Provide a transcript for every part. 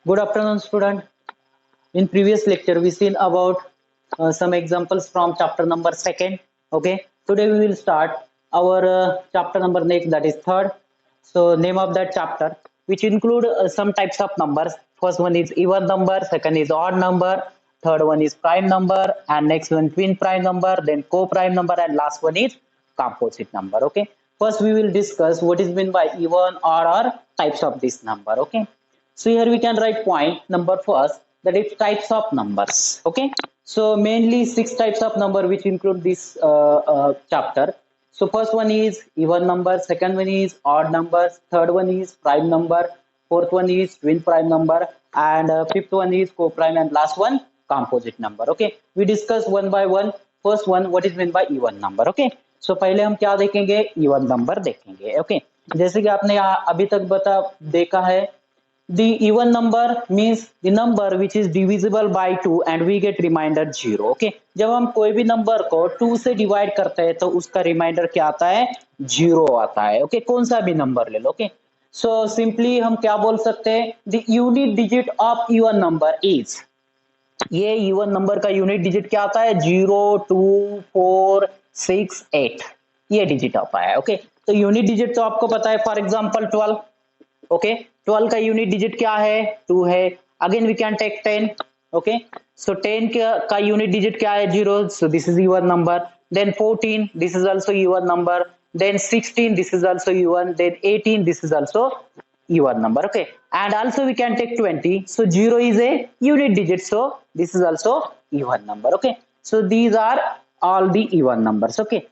Good afternoon, student. In previous lecture, we seen about some examples from chapter number 2nd. Okay. Today we will start our chapter number next, that is third. So name of that chapter, which include some types of numbers. First one is even number, second is odd number, third one is prime number, and next one twin prime number, then co-prime number, and last one is composite number. Okay. First we will discuss what is meant by even, odd, or types of this number. Okay. So here we can write point number first, that is types of numbers. Okay. So mainly 6 types of number which include this chapter. So first one is even number, second one is odd numbers, third one is prime number, fourth one is twin prime number, and fifth one is co-prime, and last one composite number. Okay. We discuss one by one. First one, what is meant by even number. Okay. So पहले हम क्या देखेंगे, even number देखेंगे. Okay. जैसे कि आपने अभी तक देखा है, the even number means the number which is divisible by 2 and we get remainder 0. Okay. जब हम कोई भी नंबर को 2 से डिवाइड करते हैं तो उसका रिमाइंडर क्या आता है, 0 आता है. ओके. कौन सा भी नंबर ले लो. ओके. सो सिंपली हम क्या बोल सकते हैं, the unit digit of even number is, ये इवन नंबर का यूनिट डिजिट क्या आता है, 0 2 4 6 8, ये डिजिट आता है. ओके. तो यूनिट डिजिट तो आपको पता है, फॉर एग्जांपल 12. ओके. 12 का यूनिट डिजिट क्या है, 2 है. Again we can take 10. Okay. So 10 का यूनिट डिजिट क्या है, 0. So this is even number. Then 14, this is also even number. Then 16, this is also even. Then 18, this is also even number. Okay. And also we can take 20. So 0 is a unit digit. So this is also even number. Okay. So these are all the even numbers. Okay.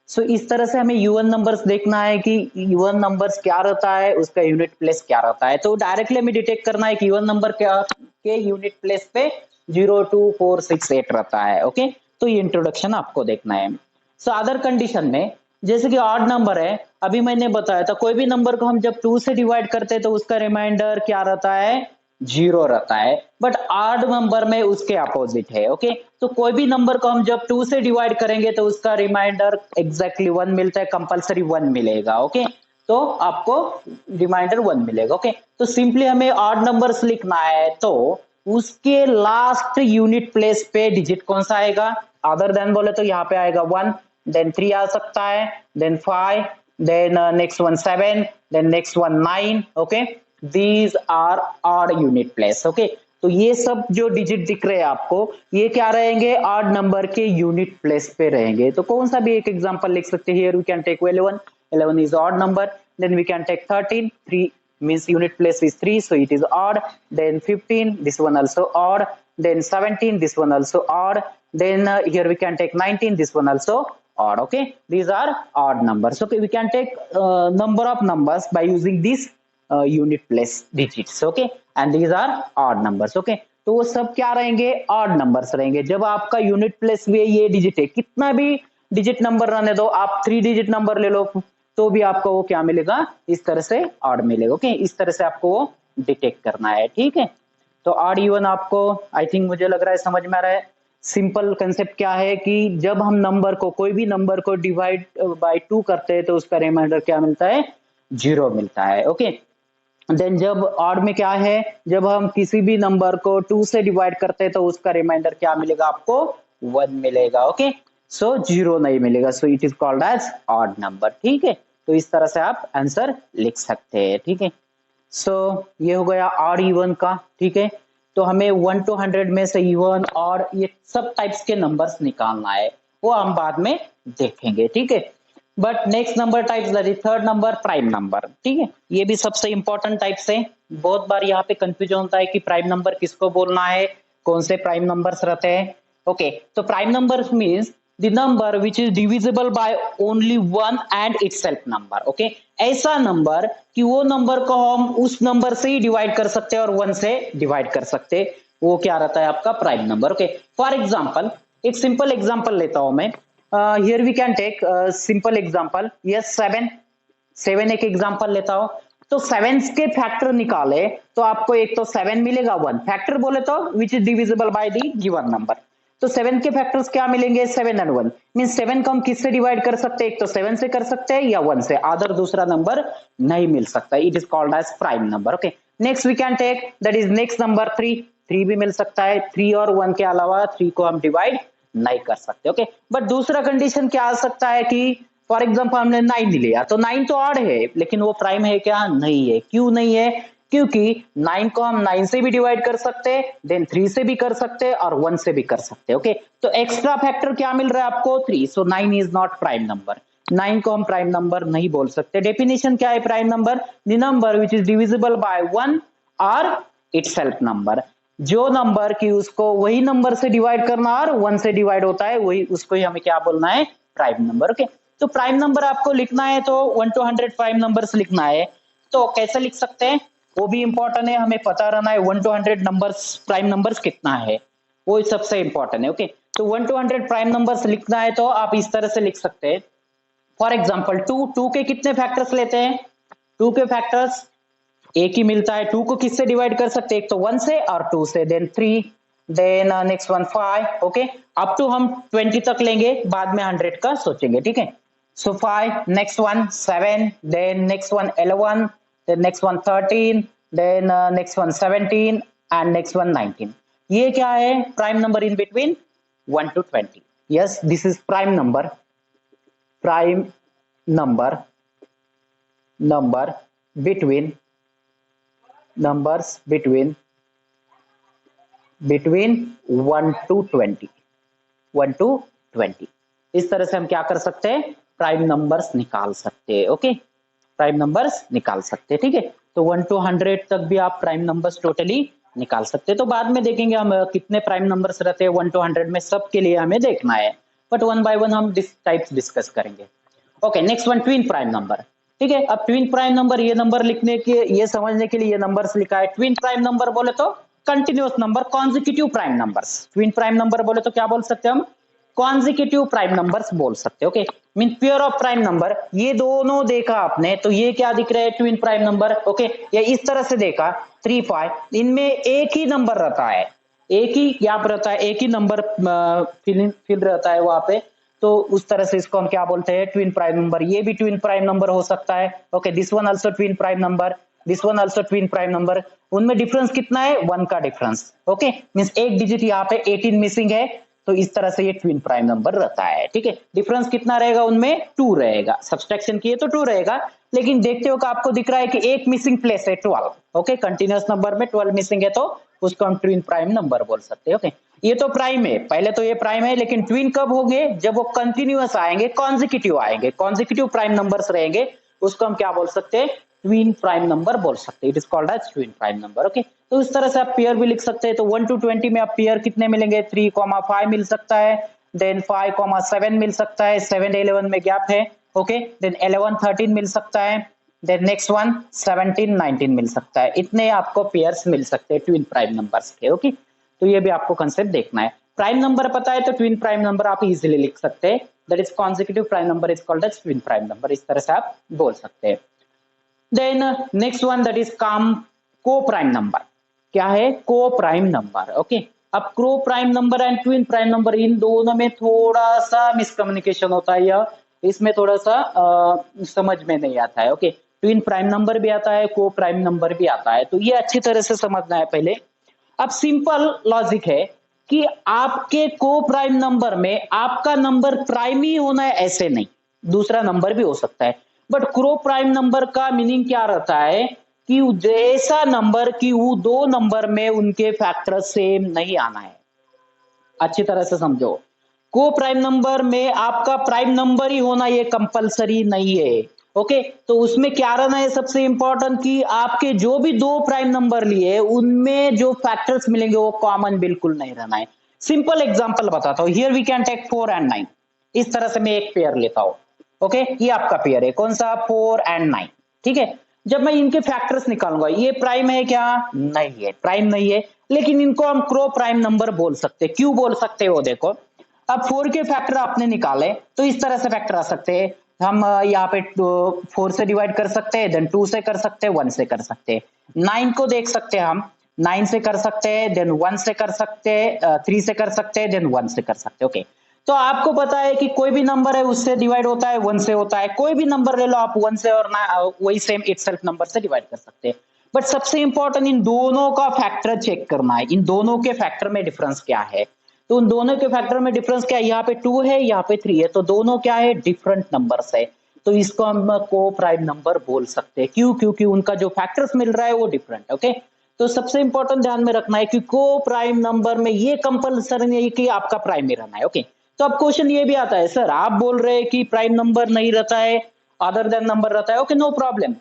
So इस तरह से हमें even numbers देखना है कि even numbers क्या रहता है, उसका unit place क्या रहता है. तो डायरेक्टली हमें डिटेक्ट करना है कि even number क्या के unit place पे 0 2 4 6 8 रहता है. ओके. तो ये इंट्रोडक्शन आपको देखना है. सो अदर कंडीशन में, जैसे कि ऑड नंबर है, अभी मैंने बताया था, कोई भी नंबर को हम जब 2 से डिवाइड करते हैं तो उसका रिमाइंडर क्या रहता है, 0 रहता है. बट ऑड नंबर में उसके अपोजिट है. ओके. तो कोई भी नंबर को हम जब 2 से डिवाइड करेंगे तो उसका रिमाइंडर एग्जैक्टली 1 मिलता है, कंपलसरी 1 मिलेगा. ओके. तो आपको रिमाइंडर 1 मिलेगा. ओके. तो सिंपली हमें ऑड नंबर्स लिखना है, तो उसके लास्ट यूनिट प्लेस पे डिजिट कौन सा आएगा, अदर देन बोले तो यहाँ पे आएगा 1, then 3 आ सकता है, then 5, then next one 7, then next one 9. okay, these are odd unit place. okay. तो ये सब जो डिजिट दिख रहे हैं आपको, ये क्या रहेंगे, ऑड नंबर के यूनिट प्लेस पे रहेंगे. तो कौन सा भी एक एग्जांपल लिख सकते हैं. Here we can take 11. 11 is odd number. Then we can take 13. 3 means unit place is 3, so it is odd. Then 15, this one also odd. Then 17, this one also odd. Then here we can take 19, this one also odd. Okay. These are odd numbers. Okay. We can take number of numbers by using these unit place digits. Okay. And these are odd numbers. Okay. तो वो सब क्या रहेंगे, odd numbers रहेंगे. जब आपका unit place में ये डिजिट है, कितना भी डिजिट नंबर रहने दो, आप 3 डिजिट नंबर ले लो तो भी आपको वो क्या मिलेगा, इस तरह से odd मिलेगा. ओके. इस तरह से आपको वो डिटेक्ट करना है. ठीक है. तो odd even आपको आई थिंक मुझे लग रहा है समझ में आ रहा है. सिंपल कंसेप्ट क्या है कि जब हम नंबर को, कोई भी नंबर को डिवाइड बाय 2 करते हैं तो उसका रिमाइंडर क्या मिलता है, 0 मिलता है. ओके. देन जब ऑड में क्या है, जब हम किसी भी नंबर को 2 से डिवाइड करते हैं तो उसका रिमाइंडर क्या मिलेगा, आपको 1 मिलेगा. ओके. सो 0 नहीं मिलेगा. So it is called as odd number. ठीक है. तो इस तरह से आप आंसर लिख सकते हैं. ठीक है. सो ये हो गया ऑड इवन का. ठीक है. तो हमें 1 to 100 में से इवन और ये सब टाइप्स के नंबर्स निकालना है, वो हम बाद में देखेंगे. ठीक है. But next number types, that is third number, prime number. ठीक है. ये भी सबसे इंपॉर्टेंट टाइप्स है. बहुत बार यहाँ पे कंफ्यूजन होता है कि प्राइम नंबर किसको बोलना है, कौन से प्राइम नंबर्स रहते हैं. ओके. तो prime number means the number which is divisible by only one and itself number. okay. ऐसा नंबर कि वो नंबर को हम उस नंबर से ही डिवाइड कर सकते हैं और 1 से डिवाइड कर सकते हैं, वो क्या रहता है आपका prime number. Okay. For example, एक सिंपल एग्जांपल लेता हूं मैं. Here we can take simple example. Yes, 7 एक एग्जांपल लेता हूं. तो 7 के फैक्टर निकाले तो आपको एक तो 7 मिलेगा. 1 फैक्टर बोले तो which is divisible by the given number. तो 7 के फैक्टर्स क्या मिलेंगे, 7 and 1. मींस 7 को हम किससे डिवाइड कर सकते हैं, एक तो 7 से कर सकते हैं या 1 से, अदर दूसरा नंबर नहीं मिल सकता. It is called as prime number. Okay. Next we can take that is next number 3, 3 भी मिल सकता है, 3 और 1 के अलावा 3 को हम डिवाइड नहीं कर सकते, ओके। बट दूसरा कंडीशन क्या आ सकता है कि फॉर एग्जांपल हमने 9 लिया, तो 9 तो ऑड है लेकिन वो प्राइम है क्या? नहीं है। क्यों नहीं है? क्योंकि 9 को हम 9 से भी डिवाइड कर सकते हैं, देन 3 से भी कर सकते हैं और 1 से भी कर सकते हैं, ओके। तो एक्स्ट्रा फैक्टर क्या मिल रहा है आपको? 3, सो 9 इज नॉट प्राइम नंबर। 9 को हम प्राइम नंबर नहीं बोल सकते। डेफिनेशन क्या है prime number? The number which is divisible by 1 और इटसेल्फ नंबर। जो नंबर की उसको वही नंबर से डिवाइड करना और 1 से डिवाइड होता है, वही उसको ही हमें क्या बोलना है? Prime number, okay. तो प्राइम नंबर आपको लिखना है तो 1 to 100 प्राइम नंबर्स लिखना है। तो कैसे लिख सकते हैं वो भी इंपॉर्टेंट है, हमें पता रहना है 1 to 100 नंबर्स प्राइम नंबर्स कितना है, वो सबसे इंपॉर्टेंट है, ओके। तो 1 to 100 प्राइम नंबर्स लिखना है तो आप इस तरह से लिख सकते हैं। फॉर एग्जाम्पल 2 के कितने फैक्टर्स लेते हैं? 2 के फैक्टर्स एक ही मिलता है। 2 को किससे डिवाइड कर सकते हैं? एक तो 1 से और 2 से, then 3, then next one 5, okay. Up to हम 20 तक लेंगे, बाद में 100 का सोचेंगे, ठीक है। So 5, next one 7, then next one 11, then next one 13, then next one 17 and next one 19। ये क्या है? Prime number in between 1 to 20। Yes, this is prime number. Prime number, number between, numbers between 1 to 20, 1 to 20। इस तरह से हम क्या कर सकते हैं? प्राइम नंबर्स निकाल सकते हैं, ओके। प्राइम नंबर्स निकाल सकते हैं, ठीक है। तो 1 to 100 तक भी आप प्राइम नंबर्स टोटली निकाल सकते हैं। तो बाद में देखेंगे हम कितने प्राइम नंबर्स रहते हैं 1 to 100 में, सबके लिए हमें देखना है, बट वन बाय वन हम दिस टाइप्स डिस्कस करेंगे, okay. Next one twin prime number, ठीक है। अब ट्विन प्राइम नंबर, ये नंबर लिखने के, ये समझने के लिए ये नंबर्स लिखा है। ट्विन प्राइम नंबर बोले तो continuous number, consecutive prime numbers. Twin prime number बोले तो क्या बोल सकते हैं हम? कॉन्जिक्यूटिव प्राइम नंबर्स बोल सकते हैं, okay. Mean pair of prime number, ये दोनों देखा आपने तो ये क्या दिख रहा है? Twin prime number, okay. या इस तरह से देखा 3, 5, इनमें एक ही नंबर रहता है, एक ही गैप रहता है, एक ही नंबर फिल रहता है वहां पे, तो उस तरह से इसको हम क्या बोलते हैं? Twin prime number. ये भी ट्विन प्राइम नंबर हो सकता है, okay. This one also twin prime number, this one also twin prime number. उनमें डिफरेंस कितना है? 1 का डिफरेंस, ओके। मींस एक डिजिट यहाँ पे 18 मिसिंग है, तो इस तरह से ये ट्विन प्राइम नंबर रहता है, ठीक है। डिफरेंस कितना रहेगा उनमें? 2 रहेगा। सब्सट्रैक्शन किए तो 2 रहेगा, लेकिन देखते हो कि आपको दिख रहा है कि एक मिसिंग प्लेस है 12, ओके। कंटिन्यूअस नंबर में 12 मिसिंग है तो उसको हम ट्विन प्राइम नंबर बोल सकते हैं, ओके। ये तो प्राइम है, पहले तो ये प्राइम है, लेकिन ट्विन कब होंगे? जब वो कंटिन्यूअस आएंगे, कॉन्जिक्यूटिव आएंगे, कॉन्जिक्यूटिव प्राइम नंबर्स रहेंगे, उसको हम क्या बोल सकते हैं? ट्विन प्राइम नंबर बोल सकते हैं। It is called as twin prime number, okay. तो इस तरह से आप पेयर भी लिख सकते हैं। तो 1 to 20 में आप पेयर कितने मिलेंगे? 3,5 मिल सकता है, देन 5,7 मिल सकता है, 7 11 में गैप है, ओके। देन 11 13 मिल सकता है, देन नेक्स्ट वन 17 19 मिल सकता है। इतने आपको पेयर्स मिल सकते हैं ट्विन प्राइम नंबर्स के, ओके। तो ये भी आपको कंसेप्ट देखना है। प्राइम नंबर पता है तो ट्विन प्राइम नंबर आप इजीली लिख सकते हैं। That is consecutive prime number is called as twin prime number, इस तरह से आप बोल सकते हैं। Then next one that is coprime number. क्या है? Coprime number, okay. अब coprime number and twin prime number, इन दोनों में थोड़ा सा मिसकम्युनिकेशन होता है, या इसमें थोड़ा सा समझ में नहीं आता है, ओके। ट्विन प्राइम नंबर भी आता है, को प्राइम नंबर भी आता है, तो ये अच्छी तरह से समझना है पहले। अब सिंपल लॉजिक है कि आपके को प्राइम नंबर में आपका नंबर प्राइम ही होना है ऐसे नहीं, दूसरा नंबर भी हो सकता है। बट को प्राइम नंबर का मीनिंग क्या रहता है कि जैसा नंबर कि वो दो नंबर में उनके फैक्टर सेम नहीं आना है। अच्छी तरह से समझो, को प्राइम नंबर में आपका प्राइम नंबर ही होना ये कंपलसरी नहीं है, ओके। तो उसमें क्या रहना है सबसे इंपॉर्टेंट कि आपके जो भी दो प्राइम नंबर लिए उनमें जो फैक्टर्स मिलेंगे वो कॉमन बिल्कुल नहीं रहना है। सिंपल एग्जांपल बताता हूं, here we can take 4 and 9। इस तरह से मैं एक पेयर लेता हूं, ओके। ये आपका पेयर है, कौन सा? 4 and 9, ठीक है। जब मैं इनके फैक्टर्स निकालूंगा, ये प्राइम है क्या? नहीं है, प्राइम नहीं है, लेकिन इनको हम क्रो प्राइम नंबर बोल सकते हैं। क्यों बोल सकते हो? देखो, अब 4 के फैक्टर आपने निकाले तो इस तरह से फैक्टर आ सकते हैं। हम यहाँ पे 4 से डिवाइड कर सकते हैं, देन 2 से कर सकते हैं, 1 से कर सकते हैं। 9 को देख सकते हैं हम, 9 से कर सकते हैं, देन 1 से कर सकते हैं, 3 से कर सकते हैं, देन 1 से कर सकते हैं, ओके। तो आपको पता है कि कोई भी नंबर है उससे डिवाइड होता है, 1 से होता है। कोई भी नंबर ले लो आप 1 से, और वही सेम इटसेल्फ नंबर से डिवाइड कर सकते हैं। बट सबसे इंपॉर्टेंट इन दोनों का फैक्टर चेक करना है, इन दोनों के फैक्टर में डिफरेंस क्या है। तो उन दोनों के फैक्टर में डिफरेंस क्या है, यहाँ पे 2 है, यहाँ पे 3 है, तो दोनों क्या है, डिफरेंट नंबर्स है। तो इसको हम को प्राइम नंबर बोल सकते हैं। क्यों? क्योंकि उनका जो फैक्टर्स मिल रहा है वो डिफरेंट। ओके, तो सबसे इंपॉर्टेंट ध्यान में रखना है कि को प्राइम नंबर में ये कंपल्सरी नहीं कि आपका प्राइम ही रहना है। ओके, तो अब क्वेश्चन ये भी आता है, सर आप बोल रहे हैं कि प्राइम नंबर नहीं रहता है, अदर देन नंबर रहता है। Okay, no problem,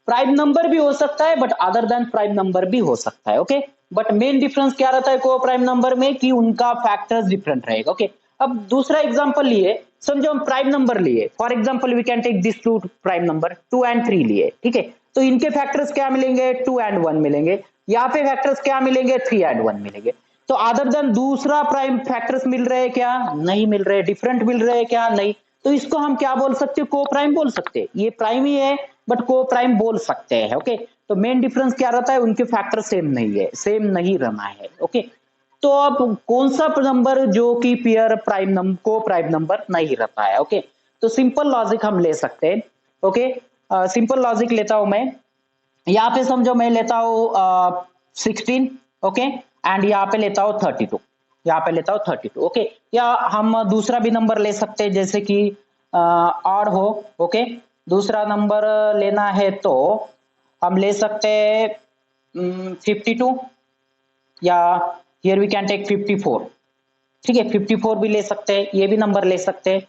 prime number भी हो सकता है but other than prime number भी हो सकता है। ओके, बट मेन डिफरेंस क्या रहता है को प्राइम नंबर में कि उनका फैक्टर्स डिफरेंट रहेगा। ओके, अब दूसरा एग्जांपल लिए, समझो हम प्राइम नंबर लिए, for example we can take this two prime number 2 and 3 लिए, ठीक है, तो इनके फैक्टर्स क्या मिलेंगे, 2 एंड 1 मिलेंगे, यहाँ पे फैक्टर्स क्या मिलेंगे, 3 एंड 1 मिलेंगे। तो अदर देन दूसरा प्राइम फैक्टर्स मिल रहे हैं क्या, नहीं मिल रहे, डिफरेंट मिल रहे हैं क्या, नहीं, तो इसको हम क्या बोल सकते हैं, को प्राइम बोल सकते हैं। ये प्राइम ही है बट को प्राइम बोल सकते हैं। ओके, तो मेन डिफरेंस क्या रहता है, उनके फैक्टर सेम नहीं है, सेम नहीं रहना है। ओके, तो अब कौन सा नंबर जो कि पेयर प्राइम नंबर को प्राइम नंबर नहीं रहता है। ओके, तो सिंपल लॉजिक हम ले सकते हैं। ओके, सिंपल लॉजिक लेता हूं मैं, यहाँ पे समझो मैं लेता हूँ 16, ओके, एंड यहाँ पे लेता हूँ 32, यहाँ पे लेता हूँ 32। ओके, या हम दूसरा भी नंबर ले सकते हैं जैसे कि ऑड हो। ओके, दूसरा नंबर लेना है तो हम ले सकते हैं 52, या हियर वी कैन टेक 54, ठीक है, 54 भी ले सकते हैं, ये भी नंबर ले सकते हैं।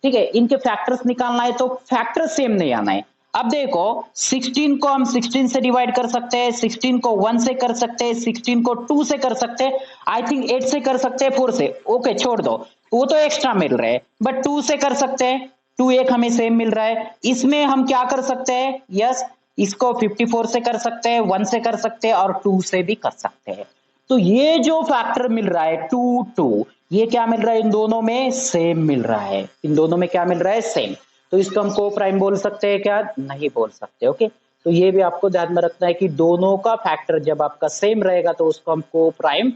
ठीक है, इनके फैक्टर्स निकालना है तो फैक्टर सेम नहीं आना है। अब देखो 16 को हम 16 से डिवाइड कर सकते हैं, 16 को 1 से कर सकते हैं, 16 को 2 से कर सकते हैं, आई थिंक 8 से कर सकते हैं, 4 से, ओके छोड़ दो, वो तो एक्स्ट्रा मिल रहे हैं, बट 2 से कर सकते हैं, 2 एक हमें सेम मिल रहा है। इसमें हम क्या कर सकते हैं, यस, इसको 54 से कर सकते हैं, 1 से कर सकते हैं और 2 से भी कर सकते हैं। तो ये जो फैक्टर मिल रहा है 2 2, ये क्या मिल रहा है, इन दोनों में सेम मिल रहा है, इन दोनों में क्या मिल रहा है, सेम। तो इसको हम को प्राइम बोल सकते हैं क्या, नहीं बोल सकते। ओके, तो ये भी आपको ध्यान में रखना है कि दोनों का फैक्टर जब आपका सेम रहेगा तो उसको हम को प्राइम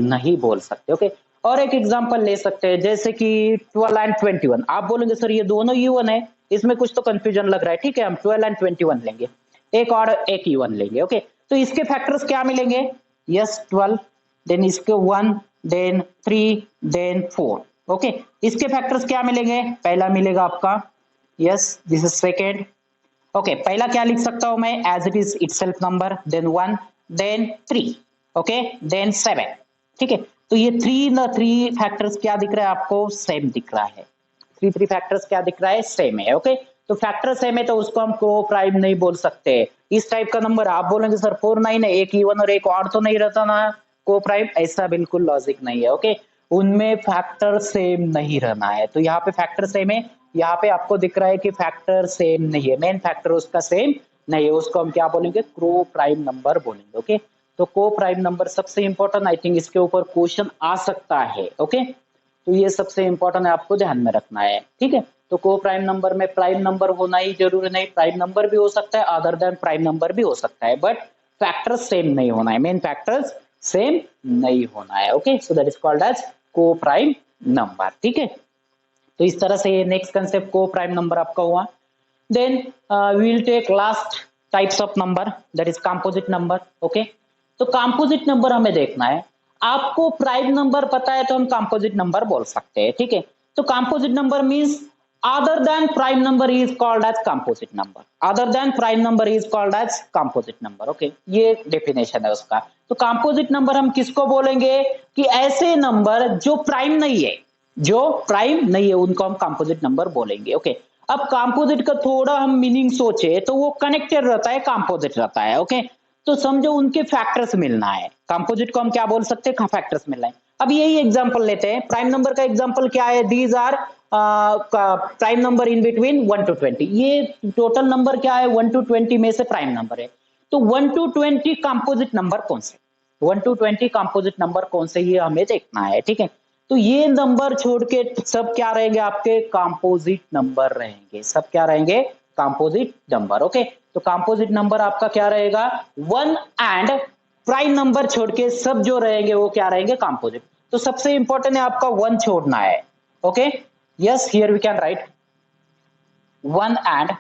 नहीं बोल सकते। ओके, और एक एग्जांपल ले सकते हैं जैसे कि 12 एंड 21, आप बोलेंगे सर ये दोनों इवन है, इसमें कुछ तो कंफ्यूजन लग रहा है, ठीक है, हम 12 एंड 21 लेंगे, एक और एक इवन लेंगे। ओके, तो इसके फैक्टर्स क्या मिलेंगे, यस 12, देन इसके 1, देन 3, देन 4। ओके, इसके फैक्टर्स क्या मिलेंगे, पहला मिलेगा आपका, yes this is second. Okay, पहला क्या लिख सकता हूं मैं, as it is itself number, then 1, then 3, okay, then 7। ठीक है, तो ये 3 फैक्टर्स क्या दिख रहा है आपको, सेम दिख रहा है, 3 फैक्टर्स क्या दिख रहा है, सेम है। ओके, तो फैक्टर सेम है तो उसको हम को प्राइम नहीं बोल सकते। इस टाइप का नंबर आप बोलेंगे सर 4 9 है, एक इवन और एक ऑड तो नहीं रहता ना को प्राइम, ऐसा बिल्कुल लॉजिक नहीं है। ओके, उनमें फैक्टर सेम नहीं रहना है, तो यहाँ पे फैक्टर सेम है, यहाँ पे आपको दिख रहा है कि फैक्टर सेम नहीं है, मेन फैक्टर उसका सेम नहीं है, उसको हम क्या बोलेंगे, को प्राइम नंबर बोलेंगे। ओके, तो को प्राइम नंबर सबसे इंपॉर्टेंट, आई थिंक इसके ऊपर क्वेश्चन आ सकता है। ओके, तो ये सबसे इंपॉर्टेंट है, आपको ध्यान में रखना है। ठीक है, तो को प्राइम नंबर में प्राइम नंबर होना ही जरूरी नहीं, प्राइम नंबर भी हो सकता है, अदर देन प्राइम नंबर भी हो सकता है, बट फैक्टर्स सेम नहीं होना है, मेन फैक्टर्स सेम नहीं होना है। Okay, so that is called as coprime number. ठीक है, तो इस तरह से ये next concept coprime number आपका हुआ। Then we will take last types of number, that is composite number. Okay, तो कंपोजिट नंबर हमें देखना है, आपको प्राइम नंबर पता है तो हम कंपोजिट नंबर बोल सकते हैं। ठीक है, तो composite number means other than prime number is called as composite number, other than prime number is called as composite number। Okay, ये डेफिनेशन है उसका। तो कंपोजिट नंबर हम किसको बोलेंगे, कि ऐसे नंबर जो प्राइम नहीं है, जो प्राइम नहीं है उनको हम कंपोजिट नंबर बोलेंगे। ओके, अब कंपोजिट का थोड़ा हम मीनिंग सोचे तो वो कनेक्टेड रहता है, कंपोजिट रहता है। ओके, तो समझो उनके फैक्टर्स मिलना है, कंपोजिट को हम क्या बोल सकते हैं, फैक्टर्स मिलना है। अब यही एग्जांपल लेते हैं, प्राइम नंबर का एग्जांपल क्या है, these are prime number in between 1 to 20, ये टोटल नंबर क्या है, 1 to 20 में से प्राइम नंबर है, तो 1 to 20 कंपोजिट नंबर कौन से, 1 to 20 कंपोजिट नंबर कौन से, ये हमें देखना है। ठीक है, तो ये नंबर छोड़ के सब क्या रहेंगे, आपके कंपोजिट नंबर रहेंगे, सब क्या रहेंगे, कंपोजिट नंबर। ओके, तो कंपोजिट नंबर आपका क्या रहेगा, 1 एंड प्राइम नंबर छोड़ के सब जो रहेंगे वो क्या रहेंगे, कंपोजिट। तो सबसे इंपॉर्टेंट है आपका 1 छोड़ना है। Okay, yes, here we can write 1 and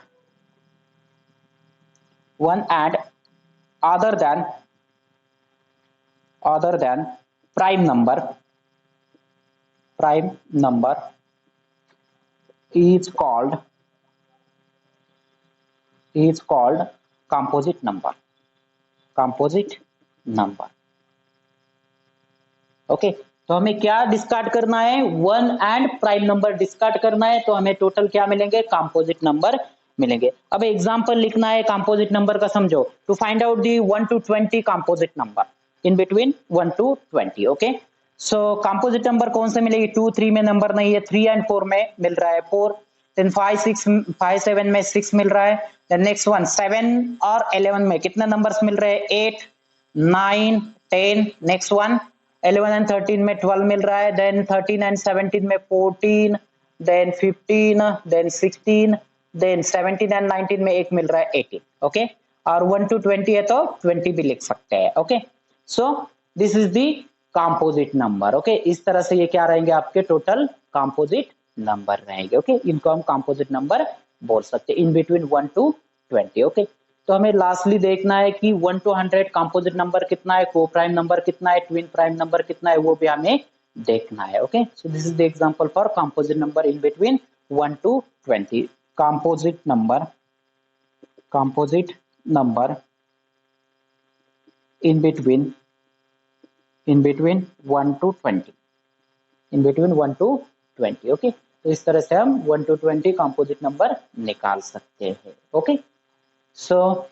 other than prime number is called composite number. Okay तो हमें क्या डिस्कार्ड करना है, one and prime number discard करना है, तो हमें टोटल क्या मिलेंगे, कंपोजिट नंबर मिलेंगे. अब एग्जांपल लिखना है कंपोजिट नंबर का, समझो. To find out the 1 to 20 composite number in between 1 to 20. Okay so composite number कौन से मिलेगी, 2 3 में नंबर नहीं है, 3 and 4 में मिल रहा है 4, देन 5 7 में 6 मिल रहा है, देन नेक्स्ट वन 7 और 11 में कितने नंबर्स मिल रहे हैं, 8 9 10, नेक्स्ट वन 11 and 13 में 12 मिल रहा है, देन 13 and 17 में 14, देन 15, देन 16, देन 17 and 19 में एक मिल रहा है 18. ओके और 1 to 20 है तो 20 भी लिख सकते हैं. Okay so this is the composite number. Okay इस तरह से ये क्या रहेंगे, आपके टोटल कंपोजिट नंबर रहेंगे. ओके इनको हम कंपोजिट नंबर बोल सकते हैं इन बिटवीन 1 to 20. ओके तो हमें लास्टली देखना है कि 1 to 100 कंपोजिट नंबर कितना है, को प्राइम नंबर कितना है, ट्विन प्राइम नंबर कितना है, वो भी हमें देखना है. Okay so this is the example for composite number in between 1 to 20. Composite number in between 1 to 20, in between 1 to 20. Okay तो इस तरह से हम 1 to 20 कंपोजिट नंबर निकाल सकते हैं. Okay so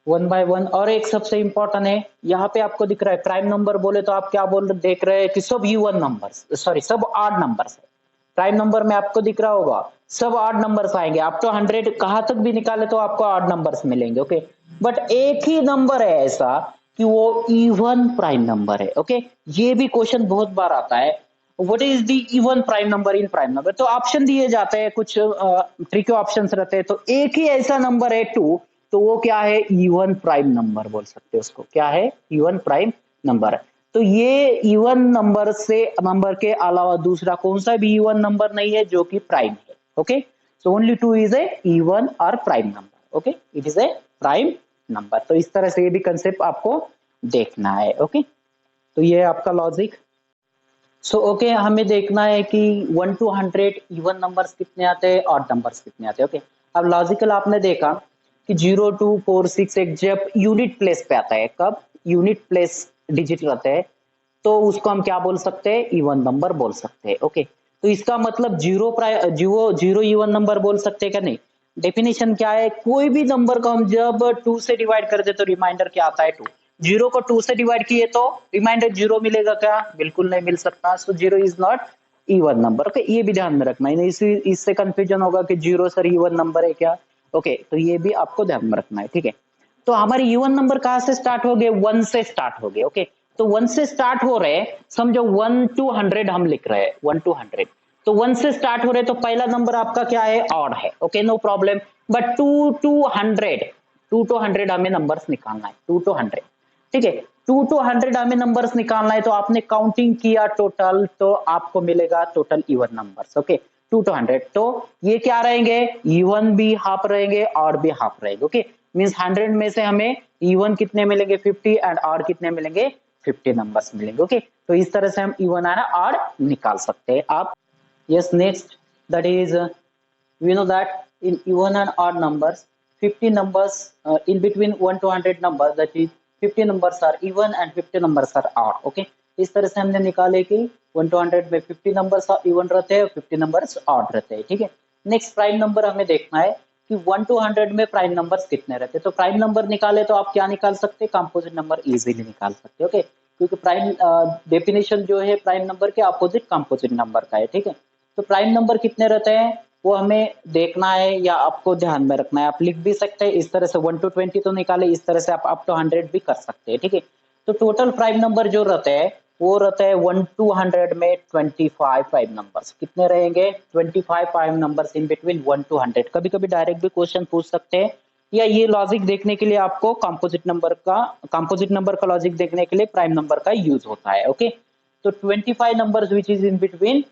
one by one. और एक सबसे इंपॉर्टेंट है, यहाँ पे आपको दिख रहा है प्राइम नंबर बोले तो आप क्या देख रहे हैं कि सब इवन नंबर्स, सॉरी सब ऑड नंबर्स है. प्राइम नंबर में आपको दिख रहा होगा सब ऑड नंबर्स आएंगे, आप तो 100 कहां तक भी निकाले तो आपको ऑड नंबर्स मिलेंगे. ओके बट एक ही नंबर है ऐसा कि वो इवन प्राइम नंबर है. ओके ये भी क्वेश्चन बहुत बार आता है, what is the even prime number in prime number. तो ऑप्शन दिए जाते हैं, कुछ ट्रिकी ऑप्शंस रहते हैं, तो एक ही ऐसा नंबर है 2, तो वो क्या है, इवन प्राइम नंबर बोल सकते हैं उसको. क्या है, इवन प्राइम नंबर. तो ये इवन नंबर के अलावा दूसरा कौन सा भी इवन नंबर नहीं है जो कि प्राइम है. Okay so only 2 is a even और prime number. Okay it is a prime number. तो इस तरह से ये भी कंसेप्ट आपको देखना है. ओके तो ये आपका लॉजिक. सो ओके हमें देखना है कि 1 to 100 इवन नंबर्स कितने आते हैं, ऑड नंबर्स कितने आते हैं. ओके अब लॉजिकल आपने देखा कि 0 2 4 6 8 जब यूनिट प्लेस पे आता है, कब यूनिट प्लेस डिजिट रहते हैं, तो उसको हम क्या बोल सकते हैं, इवन नंबर बोल सकते हैं. ओके तो इसका मतलब जीरो इवन नंबर बोल सकते हैं क्या, नहीं. डेफिनेशन क्या है, कोई भी नंबर को हम जब 2 से डिवाइड करते तो रिमाइंडर क्या आता है 2. 0 को 2 से डिवाइड किए तो रिमाइंडर 0 मिलेगा क्या, बिल्कुल नहीं मिल सकता. सो 0 is not even number. Okay ये भी ध्यान में रखना है, इससे कंफ्यूजन होगा कि 0 सर इवन नंबर है क्या. ओके तो ये भी आपको ध्यान में रखना है. ठीक है तो हमारे इवन नंबर कहां से स्टार्ट हो गए, 1 से स्टार्ट हो गए. ओके तो 1 से स्टार्ट हो रहे, समझो 1 to 100 हम लिख रहे हैं, 1 to 100 तो 1 से स्टार्ट हो रहे, तो पहला नंबर आपका क्या है, ऑड है. Okay no problem. But 2 to 100 हमें नंबर्स निकालना है. 2 to 100 ठीक है, 2 to 100 हमें नंबर्स निकालना है, तो आपने काउंटिंग किया टोटल, तो आपको मिलेगा total even numbers. Okay 2 to 100 तो ये क्या रहेंगे, इवन भी हाफ रहेंगे, ऑड भी हाफ रहेंगे. ओके मींस 100 में से हमें इवन कितने मिलेंगे, 50 एंड ऑड कितने मिलेंगे, 50 नंबर्स मिलेंगे. ओके तो इस तरह से हम इवन एंड ऑड निकाल सकते हैं आप. Yes next that is we know that in even and odd numbers 50 numbers in between 1 to 100 numbers, that is 50 numbers are even and 50 numbers are odd. Okay इस तरह से हमने निकाले कि 1 to 100 में 50 नंबर्स इवन रहते हैं और 50 नंबर्स ऑड रहते हैं. ठीक है नेक्स्ट प्राइम नंबर हमें देखना है कि 1 to 100 में प्राइम नंबर्स कितने रहते हैं. तो प्राइम नंबर निकाले तो आप क्या निकाल सकते हैं, कंपोजिट नंबर इजीली निकाल सकते हैं. ओके क्योंकि प्राइम डेफिनेशन जो है प्राइम नंबर के अपोजिट कंपोजिट नंबर का है. ठीक है तो प्राइम नंबर कितने रहते हैं वो हमें देखना है या आपको ध्यान में रखना है. आप लिख भी सकते हैं इस तरह से 1 to 20 तो निकाले, इस तरह से आप अप टू 100 भी कर सकते हैं. ठीक है तो टोटल प्राइम नंबर जो रहते हैं वो रहते हैं 1 to 100 में 25 प्राइम नंबर्स. कितने रहेंगे, 25 prime numbers in between 1 to 100. कभी कभी डायरेक्ट भी क्वेश्चन पूछ सकते हैं, या ये लॉजिक देखने के लिए आपको कंपोजिट नंबर का लॉजिक देखने के लिए प्राइम नंबर का यूज होता है. ओके तो 25 numbers which is in between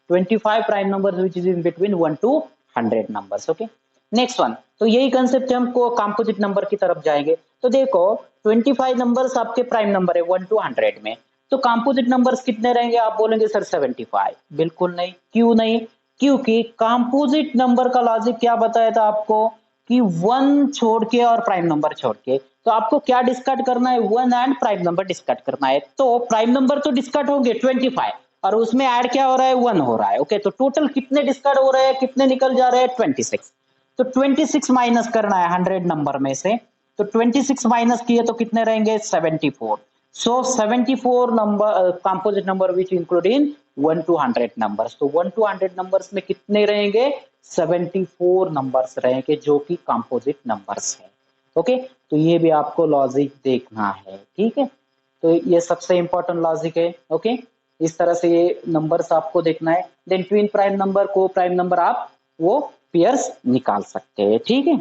25 prime numbers which is in between 1 to 100 numbers. Okay next one, तो यही कंसेप्ट हम को कंपोजिट नंबर की तरफ जाएंगे। तो देखो 25 नंबर्स आपके प्राइम नंबर है 1 to 100 में, तो कंपोजिट नंबर्स कितने रहेंगे? आप बोलेंगे सर 75। बिल्कुल नहीं। क्यों नहीं? क्योंकि कंपोजिट नंबर का लॉजिक क्या बताया था आपको कि 1 छोड़ के और प्राइम नंबर छोड़ के, तो आपको क्या डिस्कार्ड करना है? 1 एंड प्राइम नंबर डिस्कार्ड करना है। तो प्राइम नंबर तो डिस्कार्ड होंगे 25 और उसमें ऐड क्या हो रहा है? 1 हो रहा है। ओके, तो टोटल कितने डिस्कार्ड हो रहे हैं, कितने निकल जा रहे हैं? 26। तो 26 माइनस करना है 100 नंबर में से, तो 26 माइनस किए तो कितने रहेंगे? 74। सो 74 number composite number which include in 1 to 100 numbers. तो 1 to 100 नंबर्स में कितने रहेंगे? 74 नंबर्स रहेंगे जो कि कंपोजिट नंबर्स है। ओके, तो ये भी आपको लॉजिक देखना है, ठीक है। तो ये सबसे इंपॉर्टेंट लॉजिक है। ओके, इस तरह से ये नंबर्स आपको देखना है। देन ट्विन प्राइम नंबर, को प्राइम नंबर आप वो पेयर्स निकाल सकते हैं, ठीक है।